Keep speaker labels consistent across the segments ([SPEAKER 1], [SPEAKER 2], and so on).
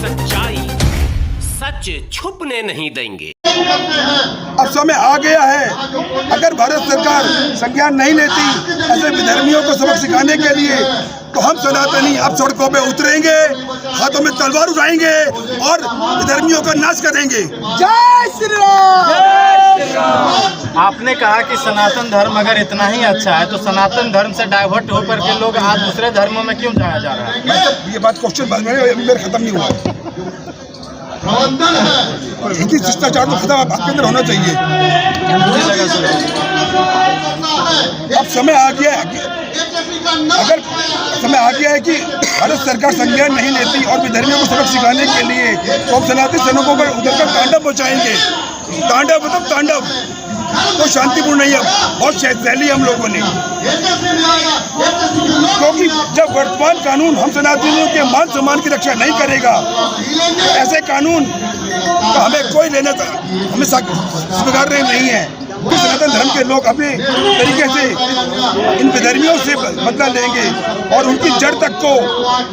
[SPEAKER 1] सच्चाई सच छुपने नहीं देंगे।
[SPEAKER 2] अब समय आ गया है, अगर भारत सरकार संज्ञान नहीं लेती ऐसे विधर्मियों को सबक सिखाने के लिए, तो हम सनातनी अब सड़कों पे उतरेंगे, हाथों में तलवार उठाएंगे और विधर्मियों का नाश करेंगे। जय श्री राम।
[SPEAKER 3] आपने कहा कि सनातन धर्म अगर इतना ही अच्छा है तो सनातन धर्म से डाइवर्ट होकर के लोग आज दूसरे धर्मों में क्यों जाया जा रहा है?
[SPEAKER 2] ये बात क्वेश्चन मेरे खत्म नहीं हुआ है। हिंदी शिष्टाचार तो खत्म आपके अंदर होना चाहिए। अब समय आ गया है, अगर समय आ गया है कि भारत सरकार संज्ञान नहीं लेती और विधर्मियों को सबक सिखाने के लिए तो हम सनातनी सैनिकों पर उधर तांडव मचाएंगे। तांडव मतलब तांडव तो शांतिपूर्ण नहीं है, बहुत शैली हम लोगों ने, क्योंकि जब वर्तमान कानून हम सनातनियों के मान सम्मान की रक्षा नहीं करेगा, ऐसे कानून तो हमें कोई लेना हमें स्वीकार नहीं है। सनातन धर्म के लोग अपने तरीके से इन विधर्मियों से बदला लेंगे और उनकी जड़ तक को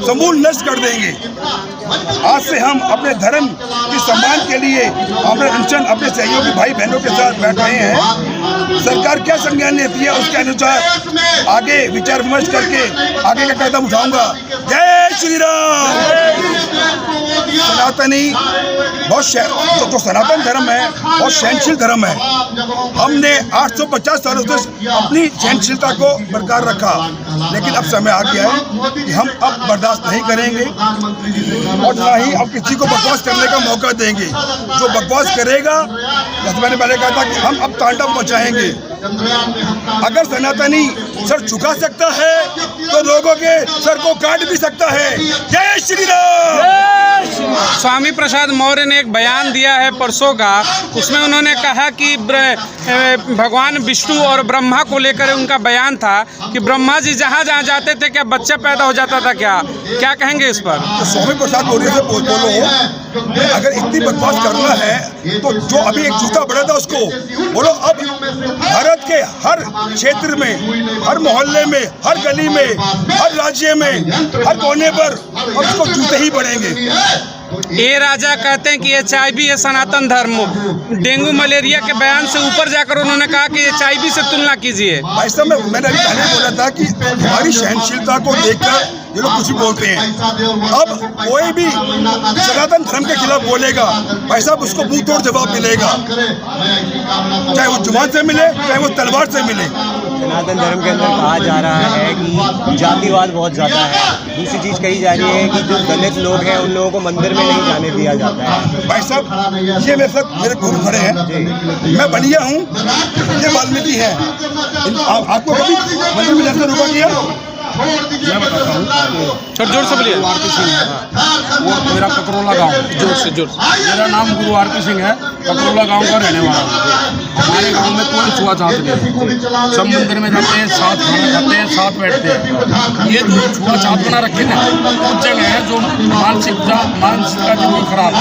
[SPEAKER 2] समूल नष्ट कर देंगे। आज से हम अपने धर्म के सम्मान के लिए अपने अनशन अपने सहयोगी भाई बहनों के साथ बैठ रहे हैं। सरकार क्या संज्ञान लेती है उसके अनुसार आगे विचार विमर्श करके आगे का कदम उठाऊंगा। जय श्री राम। सनातनी बहुत जो सनातन धर्म है और सहनशील धर्म है। हमने 850 सालों से अपनी सहनशीलता को बरकरार रखा, लेकिन अब समय आ गया है कि हम अब बर्दाश्त नहीं करेंगे और ना ही अब किसी को बकवास करने का मौका देंगे। जो बकवास करेगा, जैसे मैंने पहले कहा था कि हम अब तांडव मचाएंगे। अगर सनातनी सर झुका सकता है तो लोगों के सर को काट भी सकता है। जय श्री राम।
[SPEAKER 4] स्वामी प्रसाद मौर्य ने एक बयान दिया है परसों का, उसमें उन्होंने कहा कि भगवान विष्णु और ब्रह्मा को लेकर उनका बयान था कि ब्रह्मा जी जहाँ जहाँ जाते थे क्या बच्चा पैदा हो जाता था, क्या कहेंगे इस पर?
[SPEAKER 2] तो स्वामी प्रसाद मौर्य से बोलो, अगर इतनी बकवास करना है तो जो अभी एक जूता बढ़ा था उसको बोलो। अब भारत के हर क्षेत्र में, हर मोहल्ले में, हर गली में, हर राज्य में, हर कोने पर अब उसको जूते ही बढ़ेंगे।
[SPEAKER 4] ये राजा कहते हैं कि HIV है सनातन धर्म। डेंगू मलेरिया के बयान से ऊपर जाकर उन्होंने कहा कि HIV से तुलना कीजिए।
[SPEAKER 2] भाई साहब, मैंने पहले बोला था कि हमारी सहनशीलता को देखकर ये लोग कुछ भी बोलते हैं। अब कोई भी सनातन धर्म के खिलाफ बोलेगा, भाई साहब उसको मुंह तोड़ जवाब मिलेगा, चाहे वो जुबान से मिले चाहे वो तलवार से मिले।
[SPEAKER 3] सनातन धर्म के अंदर कहा जा रहा है कि जातिवाद बहुत ज़्यादा है। दूसरी चीज़ कही जा रही है कि जो दलित लोग हैं उन लोगों को मंदिर में नहीं जाने दिया जाता है।
[SPEAKER 2] भाई साहब, ये मेरे साथ मेरे गुरु खड़े हैं, मैं बलिया हूँ, ये वाल्मीकि है। आपको कभी मंदिर में जाकर रुका किया?
[SPEAKER 5] मैं बताता हूँ,
[SPEAKER 4] जोर से बोलिए।
[SPEAKER 5] आरपी सिंह है, वो मेरा ककरोला गांव।
[SPEAKER 4] जोर से।
[SPEAKER 5] मेरा नाम गुरु आरपी सिंह है, ककरोला गांव का रहने वाला हूँ। हमारे गांव में कोई छुआछात नहीं, सब मंदिर में जाते हैं, साथ खाना खाते हैं, साथ बैठते हैं। ये जो छुआछात बना रखे ना, कुछ जगह है जो मानसिकता जो खराब है।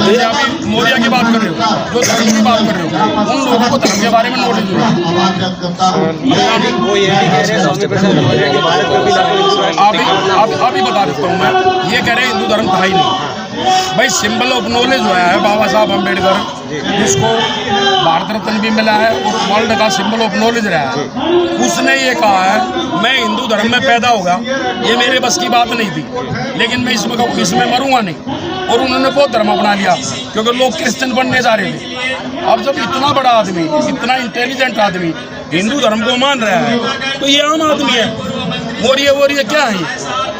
[SPEAKER 5] जैसे अभी मौर्य की बात कर रहे हो, जो धर्म की बात कर रहे हो, उन लोगों को धर्म के बारे में नॉलेज नहीं है। अभी बता देता हूँ मैं, ये कह रहे हैं हिंदू धर्म था ही नहीं। भाई सिंबल ऑफ नॉलेज हुआ है बाबा साहब अम्बेडकर, जिसको भारत रत्न भी मिला है और वर्ल्ड का सिंबल ऑफ नॉलेज रहा है। उसने ये कहा है मैं हिंदू धर्म में पैदा होगा, ये मेरे बस की बात नहीं थी, लेकिन मैं इसमें मरूंगा नहीं। और उन्होंने बहुत धर्म अपना लिया क्योंकि लोग क्रिश्चियन बनने जा रहे थे। अब जब इतना बड़ा आदमी, इतना इंटेलिजेंट आदमी हिंदू धर्म को मान रहा है तो ये आम आदमी है। और ये क्या है,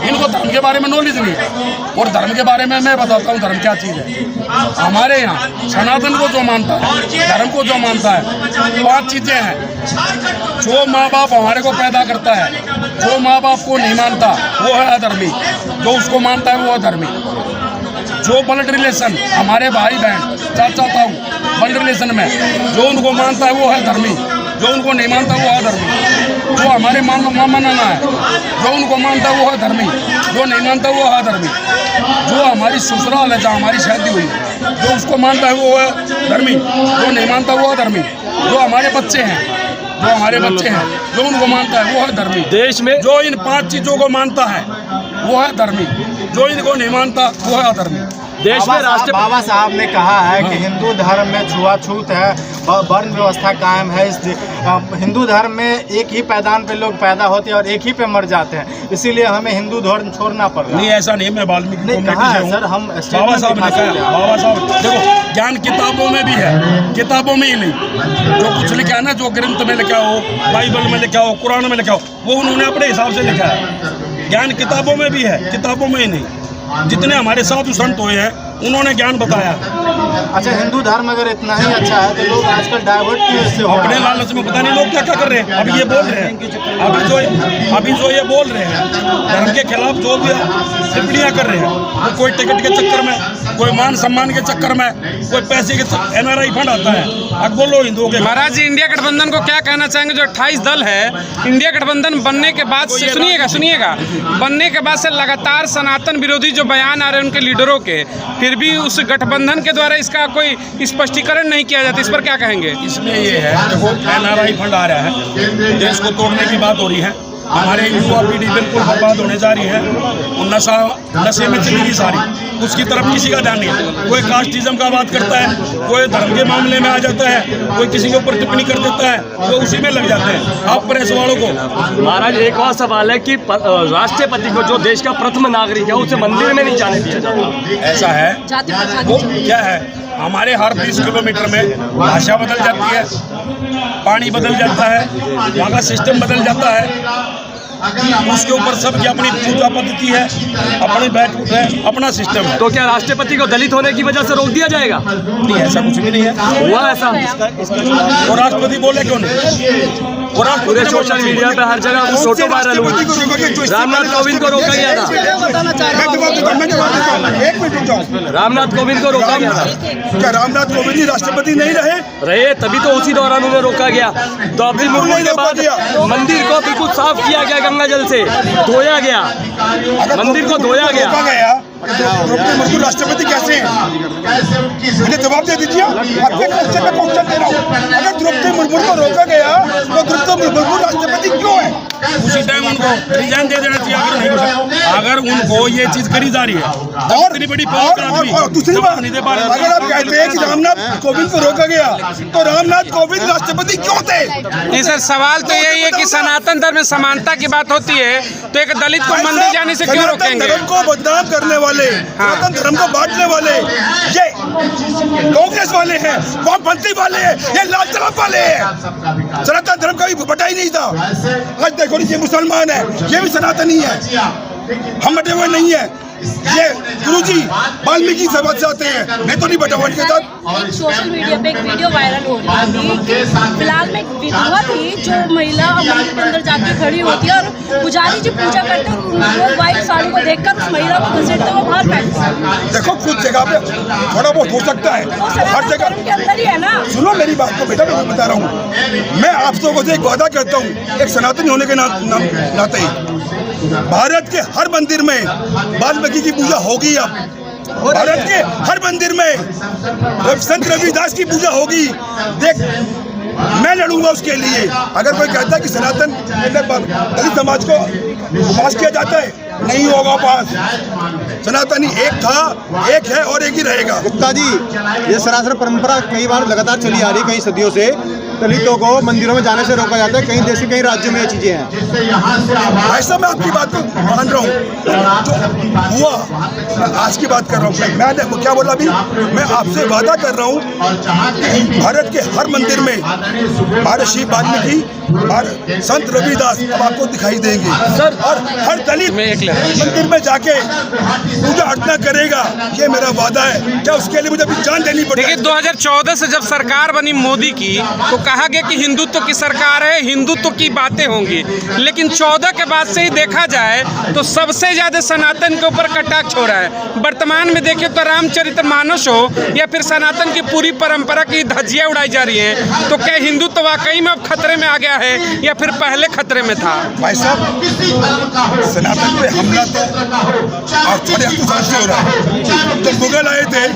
[SPEAKER 5] इनको धर्म के बारे में नॉलेज नहीं है। और धर्म के बारे में मैं बताता हूँ धर्म क्या चीज़ है। हमारे यहाँ सनातन को जो मानता है, धर्म को जो मानता है, 5 चीज़ें हैं। जो माँ बाप हमारे को पैदा करता है, जो माँ बाप को नहीं मानता वो है अधर्मी, जो उसको मानता है वो अधर्मी। जो ब्लड रिलेशन, हमारे भाई बहन चाचा ताऊ ब्लड रिलेशन में, जो उनको मानता है वो है धर्मी, जो उनको नहीं मानता वो है धर्मी। जो हमारे मामा नाना है, जो उनको मानता है वो है धर्मी, जो नहीं मानता वो है धर्मी। जो हमारी ससुराल है जहाँ हमारी शादी हुई, जो उसको मानता है वो है धर्मी, जो नहीं मानता वो है धर्मी। जो हमारे बच्चे हैं, जो उनको मानता है वो है धर्मी।
[SPEAKER 4] देश में
[SPEAKER 5] जो इन 5 चीज़ों को मानता है वो है धर्मी, जो इनको नहीं मानता वो है अधर्मी।
[SPEAKER 6] देश में राष्ट्र
[SPEAKER 7] बाबा साहब ने कहा है कि हिंदू धर्म में छुआछूत है और वर्ण व्यवस्था कायम है। इस हिंदू धर्म में एक ही पैदान पे लोग पैदा होते हैं और एक ही पे मर जाते हैं, इसीलिए हमें हिंदू धर्म छोड़ना पड़ रहा है।
[SPEAKER 5] नहीं, ऐसा नहीं, मैं वाल्मीकि
[SPEAKER 7] नहीं कहा है सर, हम
[SPEAKER 5] बाबा साहब ने कहा, बाबा साहब देखो ज्ञान किताबों में भी है, किताबों में ही नहीं। जो कुछ लिखा है ना, जो ग्रंथ में लिखा हो, बाइबल में लिखा हो, कुरान में लिखा हो, वो उन्होंने अपने हिसाब से लिखा है। ज्ञान किताबों में भी है, किताबों में ही नहीं। जितने हमारे साधु संत हुए हैं उन्होंने ज्ञान बताया।
[SPEAKER 7] अच्छा, हिंदू धर्म अगर इतना ही अच्छा है तो लोग आजकल डाइवर्ट क्यों इससे हो
[SPEAKER 5] अपने लालच में पता नहीं लोग क्या क्या कर रहे हैं। अभी ये बोल रहे हैं, अभी जो ये बोल रहे हैं धर्म के खिलाफ, जो भी टिप्पणियाँ कर रहे हैं, वो कोई टिकट के चक्कर में, कोई मान सम्मान के चक्कर में, कोई पैसे के NRI फंड आता है। अब बोलो हिंदुओं के।
[SPEAKER 4] महाराज जी, इंडिया गठबंधन को क्या कहना चाहेंगे? जो 28 दल है, इंडिया गठबंधन बनने के बाद से, सुनिएगा, बनने के बाद से लगातार सनातन विरोधी जो बयान आ रहे हैं उनके लीडरों के, फिर भी उस गठबंधन के द्वारा इसका कोई स्पष्टीकरण नहीं किया जाता, इस पर क्या कहेंगे?
[SPEAKER 5] इसमें ये है, देखो NRI फंड आ रहा है, देश को तोड़ने की बात हो रही है, हमारे युवा पीढ़ी बिल्कुल बर्बाद होने जा रही है, और नशे में चली गई सारी, उसकी तरफ किसी का ध्यान नहीं है। कोई कास्टिज्म का बात करता है, कोई धर्म के मामले में आ जाता है, कोई किसी के ऊपर टिप्पणी कर देता है, वो उसी में लग जाते हैं। आप प्रेस वालों को
[SPEAKER 6] महाराज एक और सवाल है कि राष्ट्रपति को, जो देश का प्रथम नागरिक है, उसे मंदिर में नहीं जाने दिया जाता।
[SPEAKER 5] ऐसा है, वो क्या है, हमारे हर 20 किलोमीटर में भाषा बदल जाती है, पानी बदल जाता है, वहाँ का सिस्टम बदल जाता है, उसके ऊपर सबकी अपनी पूजा पद्धति है, अपनी बैठ उठ है, अपना सिस्टम है।
[SPEAKER 6] तो क्या राष्ट्रपति को दलित होने की वजह से रोक दिया जाएगा?
[SPEAKER 5] नहीं, ऐसा कुछ भी नहीं है।
[SPEAKER 6] हुआ ऐसा?
[SPEAKER 5] वो राष्ट्रपति बोले क्यों नहीं? वो
[SPEAKER 6] पूरे सोशल मीडिया पे हर जगह फोटो वायरल हुई। रामनाथ कोविंद को रोका गया था। रामनाथ कोविंद को रोका गया था।
[SPEAKER 2] क्या रामनाथ कोविंद जी राष्ट्रपति नहीं रहे?
[SPEAKER 6] तभी तो उसी दौरान उन्हें रोका गया। द्रौपदी मुर्मू के बाद मंदिर को बिल्कुल साफ किया गया, गंगा जल से धोया गया, मंदिर को धोया गया।
[SPEAKER 2] द्रौपदी मुर्मू राष्ट्रपति कैसे हैं? मुझे जवाब दे दीजिए। आपके क्वेश्चन में क्वेश्चन दे रहा हूँ। अगर द्रौपदी मुर्मू को रोका गया तो द्रौपदी मुर्मू राष्ट्रपति क्यों है?
[SPEAKER 5] उसी टाइम उनको रिजाइन दे देना चाहिए। अगर उनको ये चीज करी जा रही है,
[SPEAKER 2] और दूसरी बात, अगर आप कहते हैं कि रामनाथ कोविंद को रोका गया तो रामनाथ कोविंद राष्ट्रपति क्यों थे?
[SPEAKER 4] नहीं सर, सवाल तो यही है कि सनातन धर्म में समानता की बात होती है, तो एक दलित को मंदिर जाने से क्यों रोकेंगे?
[SPEAKER 2] धर्म को बदनाम करने वाले, सनातन धर्म को बांटने वाले ये कांग्रेस वाले हैं, वामपंथी वाले हैं, ये लाल सलाम वाले हैं। सनातन धर्म कभी बटा ही नहीं था। आज देखो, ये मुसलमान है, ये भी सनातनी है, हम बटे हुए नहीं है। ये गुरुजी वाल्मीकि से बच जाते हैं, मैं तो नहीं बटा हुआ इनके साथ।
[SPEAKER 8] एक सोशल मीडिया पे एक वीडियो वायरल हो रही थी। फिलहाल में एक विधवा थी जो महिला मंदिर के अंदर जाके खड़ी होती है और पुजारी जी पूजा करते हैं, वो व्हाइट साड़ी को देखकर उस महिला को घसीटते हुए बाहर फेंकते।
[SPEAKER 2] देखो, कुछ जगह पे थोड़ा बहुत हो सकता है, हर जगह
[SPEAKER 8] के अंदर ही है ना। सुनो
[SPEAKER 2] मेरी बात को बेटा, मैं बता रहा हूँ। मैं आप सबको एक वादा करता हूँ, एक सनातनी होने के नाते भारत के हर मंदिर में वाल्मीकि की पूजा होगी। अब भारत के हर मंदिर में संत रविदास की पूजा होगी। देख, मैं लड़ूंगा उसके लिए। अगर कोई कहता है कि सनातन दलित समाज को पास किया जाता है, नहीं होगा पास। सनातनी एक था, एक है और एक ही रहेगा।
[SPEAKER 7] गुप्ता जी, ये सनातन परंपरा कई बार लगातार चली आ रही, कई सदियों से दलितों को मंदिरों में जाने से रोका जाता है। कई देश के कई राज्यों में ये चीजें हैं।
[SPEAKER 2] ऐसा मैं आपकी बात को मान रहा हूँ, जो हुआ, मैं आज की बात कर रहा हूँ। मैं क्या बोला अभी, मैं आपसे वादा कर रहा हूँ, भारत के हर मंदिर में महर्षि वाल्मीकि और संत रविदास अब आपको दिखाई देंगे सर, और हर दलित मंदिर में जाके पूजा अर्चना करेगा। ये मेरा वादा है। क्या उसके लिए मुझे जान देनी पड़ेगी?
[SPEAKER 4] देखिए, 2014 से जब सरकार बनी मोदी की, तो कहा गया कि हिंदुत्व की सरकार है, हिंदुत्व की बातें होंगी, लेकिन 14 के बाद से ही देखा जाए तो सबसे ज्यादा सनातन के ऊपर कटाक्ष हो रहा है। वर्तमान में देखिए तो रामचरितमानस हो या फिर सनातन की पूरी परंपरा की धज्जियां उड़ाई जा रही हैं। तो क्या हिंदुत्व वाकई में अब खतरे में आ गया है या फिर पहले खतरे में था?
[SPEAKER 2] भाई साहब, सनातन पे हमला तो और थोड़े साल से हो रहा है। जब मुगल आए थे,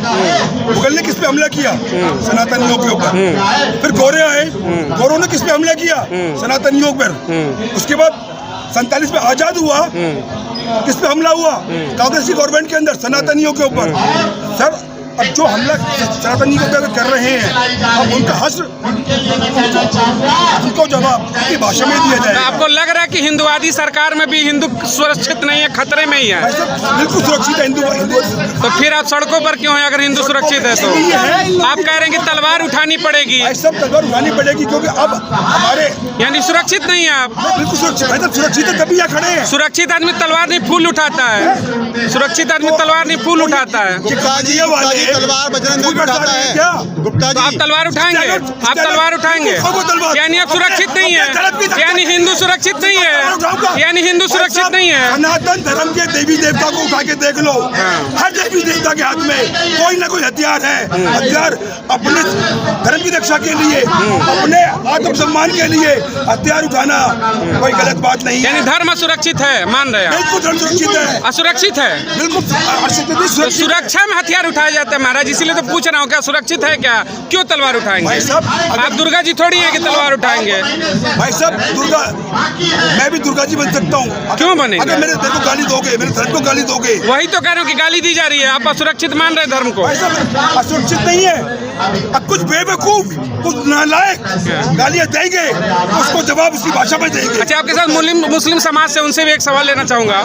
[SPEAKER 2] मुगल ने किस पे हमला किया? सनातनियों के ऊपर। फिर गोरे आए, गोरों ने किस पे हमला किया? सनातनियों पर। उसके बाद 47 में आजाद हुआ, किस पे हमला हुआ? कांग्रेस की गवर्नमेंट के अंदर सनातनियों के ऊपर। सर अब जो हमला सनातनी के ऊपर कर रहे हैं, अब उनका हश्र उनको जवाब अपनी भाषा में दिया जाए।
[SPEAKER 4] आपको लग रहा है कि हिंदुवादी सरकार में भी हिंदू सुरक्षित नहीं है, खतरे में ही है?
[SPEAKER 2] बिल्कुल सुरक्षित है हिंदू।
[SPEAKER 4] तो फिर आप सड़कों पर क्यों हैं अगर हिंदू सुरक्षित है तो? आप कह रहे हैं कि तलवार उठानी पड़ेगी।
[SPEAKER 2] सब तलवार उठानी पड़ेगी क्योंकि अब हमारे
[SPEAKER 4] यानी सुरक्षित नहीं है आप?
[SPEAKER 2] बिल्कुल सुरक्षित है, सुरक्षित है तभी यहाँ खड़े हैं।
[SPEAKER 4] सुरक्षित आदमी तलवार नहीं फूल उठाता है। सुरक्षित आदमी तलवार नहीं फूल उठाता है।
[SPEAKER 9] तलवार बजरंग दल उठाता है क्या? गुप्ता
[SPEAKER 4] तो आप तलवार उठाएंगे? आप तलवार उठाएंगे? यानी आप सुरक्षित नहीं है, यानी हिंदू सुरक्षित नहीं है, यानी हिंदू सुरक्षित नहीं है।
[SPEAKER 2] सनातन धर्म के देवी देवता को उठा के देख लो, हर देवी देवता के हाथ में कोई ना कोई हथियार है। हथियार अपने धर्म की रक्षा के लिए, अपने आत्मसम्मान के लिए हथियार उठाना कोई गलत बात नहीं है।
[SPEAKER 4] यानी धर्म असुरक्षित है, मान रहे हैं?
[SPEAKER 2] बिल्कुल धर्म सुरक्षित है।
[SPEAKER 4] असुरक्षित है?
[SPEAKER 2] बिल्कुल
[SPEAKER 4] सुरक्षा में हथियार उठाए जाते हैं महाराज, इसीलिए तो पूछ रहा हूँ क्या सुरक्षित है क्या? क्यों तलवार उठाएंगे? आप दुर्गा जी थोड़ी है कि तलवार उठाएंगे।
[SPEAKER 2] भाई साहब दुर्गा, मैं भी दुर्गा जी बन सकता हूँ।
[SPEAKER 4] क्यों बनेंगे?
[SPEAKER 2] अगर मेरे धर्म को गाली दोगे, मेरे धर्म को गाली दोगे।
[SPEAKER 4] वही तो कह रहे हो कि गाली दी जा रही है, आप असुरक्षित मान रहे धर्म को।
[SPEAKER 2] भाई साहब असुरक्षित नहीं है, अब कुछ बेवकूफ कुछ नालायक गालियाँ देंगे, उसको जवाब उसकी भाषा में देंगे।
[SPEAKER 4] अच्छा, आपके साथ मुस्लिम समाज से उनसे भी एक सवाल लेना चाहूँगा।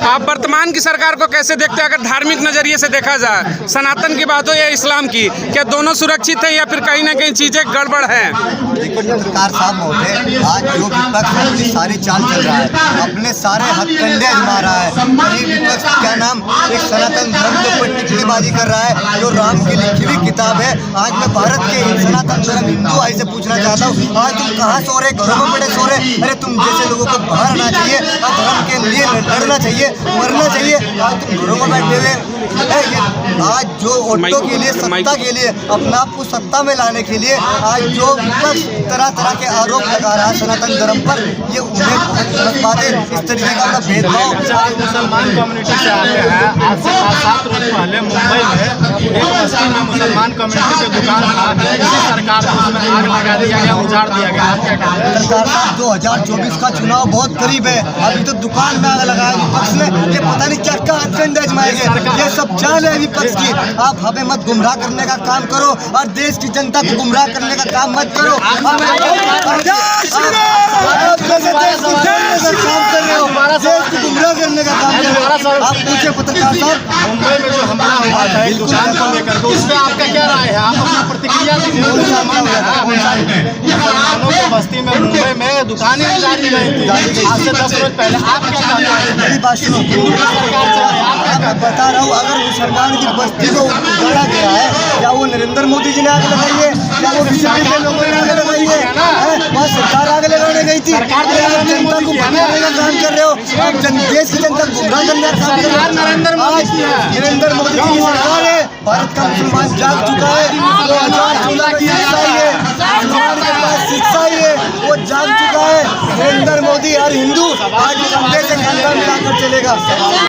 [SPEAKER 4] आप वर्तमान की सरकार को कैसे देखते हैं? अगर धार्मिक नजरिए से देखा जाए, सनातन की बात हो या इस्लाम की, क्या दोनों सुरक्षित है या फिर कहीं ना कहीं चीजें गड़बड़ हैं?
[SPEAKER 3] देखो सरकार साहब महोदय, आज जो विपक्ष अपनी सारी चाल चल रहा है, अपने सारे हथकंडे आजमा रहा है। ये विपक्ष क्या नाम एक सनातन धर्म के ऊपर टिप्पणीबाजी कर रहा है, जो राम की लिखी हुई किताब है। आज मैं भारत के सनातन धर्म हिंदू भाई से पूछना चाहता हूँ, आज तुम कहाँ सो रहे? घरों में पड़े सो रहे? अरे तुम जैसे लोगों को बाहर आना चाहिए और धर्म के लिए लड़ना चाहिए, मरना चाहिए। आज तुम घरों में बैठे हुए आज जो वोटों के लिए, सत्ता के लिए, अपना आपको सत्ता में लाने के लिए आज जो विपक्ष तरह तरह के आरोप लगा रहा है सनातन धर्म पर, ये उन्हें बहुत गलत बात है। इस तरीके का अपना भेदभाव
[SPEAKER 7] मुसलमान कम्युनिटी से आते हैं। आज से 7 रोज पहले मुंबई में एक बस्ती में मुसलमान कम्युनिटी की दुकान था, इसी सरकार को उसमें आग लगा दिया गया, उजाड़ दिया गया। आप क्या कहते हैं?
[SPEAKER 3] सरकार साहब 2024 का चुनाव बहुत करीब है, अभी तो दुकान में आग लगाया विपक्ष ने। ये पता नहीं क्या क्या हथकंडे आजमाएंगे, ये सब चाल है विपक्ष की। आप हमें मत गुमराह करने का काम करो और देश की जनता को गुमराह करने का काम मत करो। काम कर रहे हो, देश को गुमराह करने का काम कर रहे हो। आप पूछे पत्रकार साहब,
[SPEAKER 7] मुंबई में जो हमला हुआ था एक दुकान को लेकर, तो उसमें आपका क्या राय है? आप अपनी प्रतिक्रिया दीजिए। मुसलमानों की बस्ती में मुंबई में दुकानें उजाड़ी गई थी आज से 10 रोज पहले। आप क्या कहते हैं?
[SPEAKER 3] मेरी बात सुनो, मैं बता रहा हूँ, अगर मुसलमान की बस्ती को उजाड़ा गया है, क्या वो नरेंद्र मोदी जी ने आग लगाई है? क्या वो बीजेपी के लोगों ने आग लगाई है? वहाँ सरकार आग लगाने गई थी। आप जनता को भगाने का काम कर रहे हो, आप देश की जनता को गुमराह करने का काम कर रहे हो। नरेंद्र मोदी जी की सरकार है, भारत का मुसलमान जाग चुका है। 2014 की शिक्षा ही है, मुसलमान के पास शिक्षा ही है, वो जाग चुका है। नरेंद्र मोदी हर हिंदू आज कंधे से कंधा मिलाकर चलेगा।